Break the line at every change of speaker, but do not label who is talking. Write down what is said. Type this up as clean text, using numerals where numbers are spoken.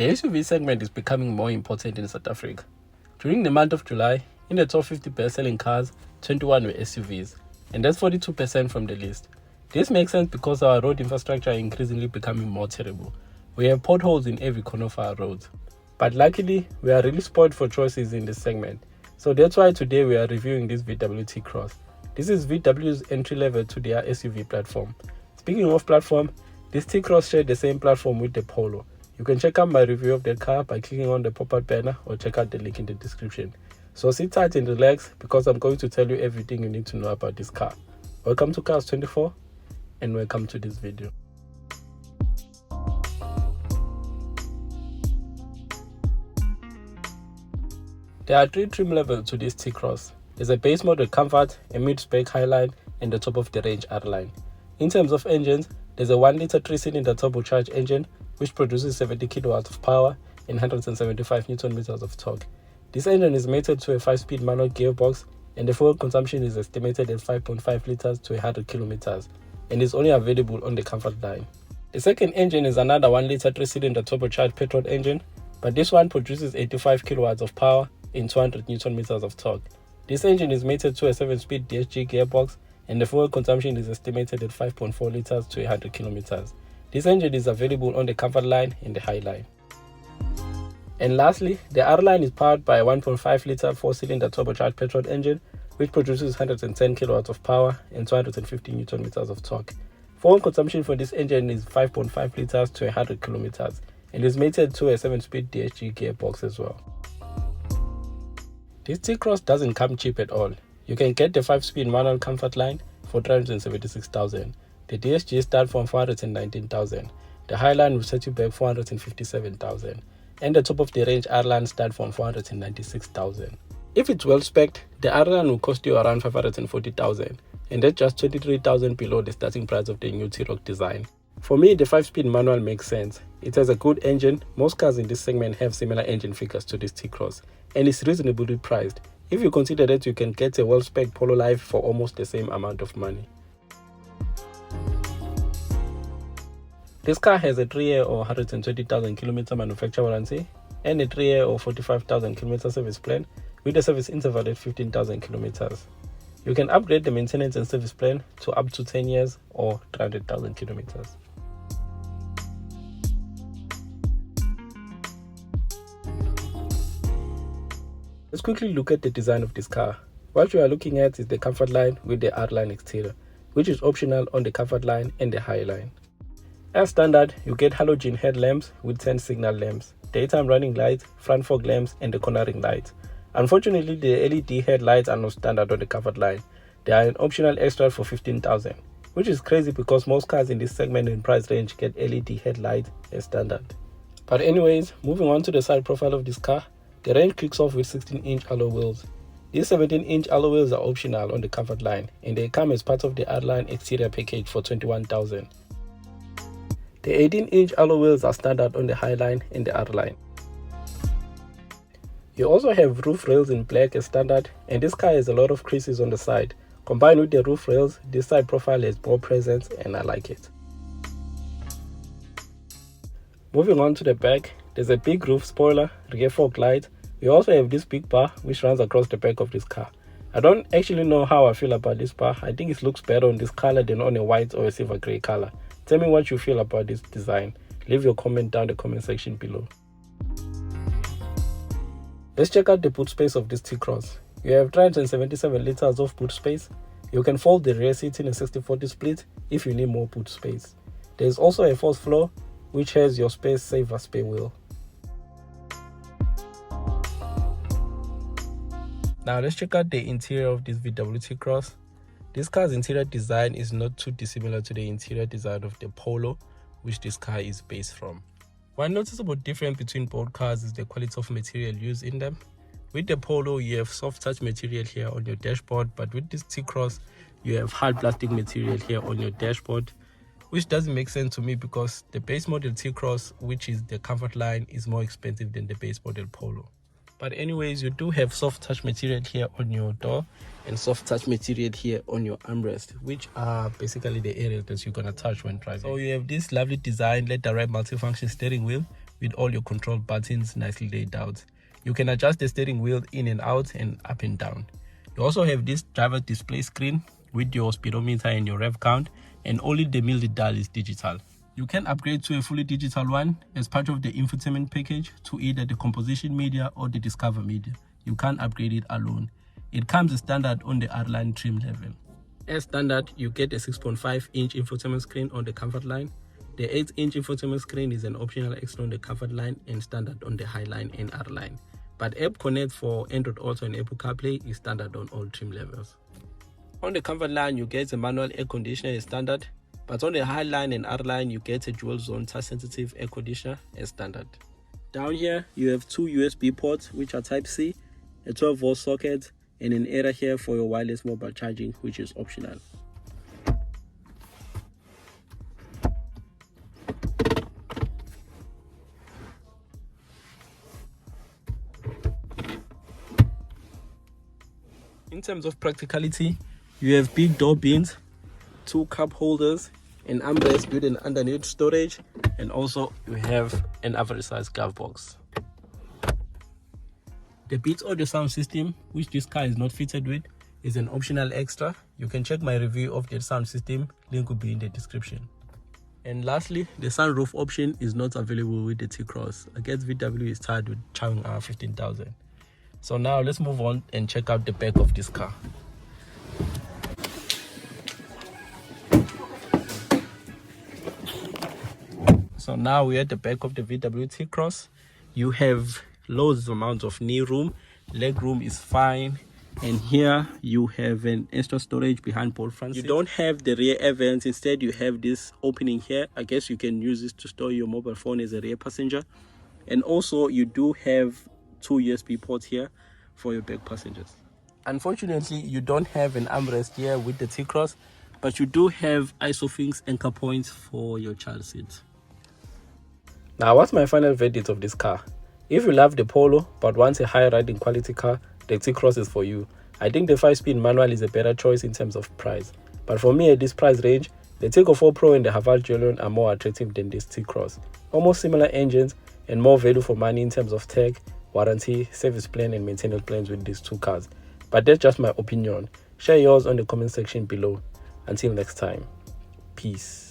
The SUV segment is becoming more important in South Africa. During the month of July, in the top 50 best-selling cars, 21 were SUVs, and that's 42% from the list. This makes sense because our road infrastructure are increasingly becoming more terrible. We have potholes in every corner of our roads. But luckily, we are really spoiled for choices in this segment. So that's why today we are reviewing this VW T-Cross. This is VW's entry level to their SUV platform. Speaking of platform, this T-Cross shared the same platform with the Polo. You can check out my review of that car by clicking on the pop-up banner or check out the link in the description. So sit tight and relax because I'm going to tell you everything you need to know about this car. Welcome to Cars 24 and welcome to this video. There are three trim levels to this T-Cross. There's a base model Comfort, a mid-spec Highline, and the top of the range R-Line. In terms of engines, there's a 1-litre 3-cylinder turbocharged engine which produces 70 kilowatts of power and 175 Newton meters of torque. This engine is mated to a 5-speed manual gearbox, and the fuel consumption is estimated at 5.5 liters to 100 kilometers, and is only available on the Comfort line. The second engine is another 1-litre 3-cylinder turbocharged petrol engine, but this one produces 85 kilowatts of power and 200 Newton meters of torque. This engine is mated to a 7-speed DSG gearbox, and the fuel consumption is estimated at 5.4 liters to 100 kilometers. This engine is available on the Comfort line and the Highline. And lastly, the R-Line is powered by a 1.5-litre 4-cylinder turbocharged petrol engine which produces 110 kilowatts of power and 250 Newton meters of torque. Fuel consumption for this engine is 5.5 liters to 100 kilometers and is mated to a 7-speed DSG gearbox as well. This T-Cross doesn't come cheap at all. You can get the 5-speed manual Comfort line for 376,000. The DSG start from 419,000. The Highline will set you back 457,000. And the top of the range R-Line start from 496,000. If it's well specced, the R-Line will cost you around 540,000, and that's just 23,000 below the starting price of the new T-Roc design. For me, the 5-speed manual makes sense. It has a good engine. Most cars in this segment have similar engine figures to this T-Cross, and it's reasonably priced. If you consider that you can get a well-specced Polo Life for almost the same amount of money. This car has a 3-year or 120,000 km manufacturer warranty and a 3-year or 45,000 km service plan with a service interval at 15,000 km. You can upgrade the maintenance and service plan to up to 10 years or 300,000 km. Let's quickly look at the design of this car. What you are looking at is the Comfort line with the R-Line exterior, which is optional on the Comfort line and the Highline. As standard, you get halogen headlamps with 10 signal lamps, daytime running lights, front fog lamps, and the cornering lights. Unfortunately, the LED headlights are not standard on the Comfort line. They are an optional extra for 15,000, which is crazy because most cars in this segment and price range get LED headlights as standard. But anyways, moving on to the side profile of this car, the range kicks off with 16-inch alloy wheels. These 17-inch alloy wheels are optional on the Comfort line, and they come as part of the R-Line exterior package for 21,000. The 18-inch alloy wheels are standard on the Highline and the R-Line. You also have roof rails in black as standard, and this car has a lot of creases on the side. Combined with the roof rails, this side profile has more presence and I like it. Moving on to the back, there's a big roof spoiler, rear fog light. We also have this big bar which runs across the back of this car. I don't actually know how I feel about this bar. I think it looks better on this color than on a white or a silver grey color. Tell me what you feel about this design. Leave your comment down in the comment section below. Let's check out the boot space of this T-Cross. You have 377 liters of boot space. You can fold the rear seat in a 60-40 split if you need more boot space. There is also a fourth floor which has your space saver spare wheel. Now let's check out the interior of this VW T-Cross. This car's interior design is not too dissimilar to the interior design of the Polo, which this car is based from. One noticeable difference between both cars is the quality of material used in them. With the Polo, you have soft touch material here on your dashboard, but with this T-Cross, you have hard plastic material here on your dashboard, which doesn't make sense to me because the base model T-Cross, which is the Comfort line, is more expensive than the base model Polo. But anyways, you do have soft touch material here on your door and soft touch material here on your armrest, which are basically the areas that you're gonna touch when driving. So you have this lovely design leather wrap multifunction steering wheel with all your control buttons nicely laid out. You can adjust the steering wheel in and out and up and down. You also have this driver display screen with your speedometer and your rev count, and only the multi-dial is digital. You can upgrade to a fully digital one as part of the infotainment package to either the composition media or the Discover media. You can't upgrade it alone. It comes as standard on the R-Line trim level. As standard, you get a 6.5-inch infotainment screen on the Comfort line. The 8-inch infotainment screen is an optional extra on the Comfort line and standard on the Highline and R-Line. But App Connect for Android Auto and Apple CarPlay is standard on all trim levels. On the Comfort line, you get a manual air conditioner as standard, but on the Highline and R-Line, you get a dual zone touch-sensitive air conditioner as standard. Down here, you have two USB ports, which are Type-C, a 12-volt socket, and an area here for your wireless mobile charging, which is optional. In terms of practicality, you have big door bins, two cup holders, an armrest with an underneath storage, and also you have an average size glove box. The Beats audio sound system, which this car is not fitted with, is an optional extra. You can check my review of the sound system, link will be in the description. And lastly, the sunroof option is not available with the T-Cross. I guess VW is tied with charging our 15,000. So now let's move on and check out the back of this car. So now we're at the back of the VW T-Cross. You have loads of amounts of knee room, leg room is fine, and here you have an extra storage behind both front seats. You don't have the rear air vents, instead you have this opening here. I guess you can use this to store your mobile phone as a rear passenger. And also you do have two USB ports here for your back passengers. Unfortunately, you don't have an armrest here with the T-Cross, but you do have ISOFIX anchor points for your child seat. Now, what's my final verdict of this car? If you love the Polo but want a high riding quality car, the T-Cross is for you. I think the 5-speed manual is a better choice in terms of price. But for me at this price range, the Tiggo 4 Pro and the Haval Geolon are more attractive than this T-Cross. Almost similar engines and more value for money in terms of tech, warranty, service plan and maintenance plans with these two cars. But that's just my opinion. Share yours on the comment section below. Until next time, peace.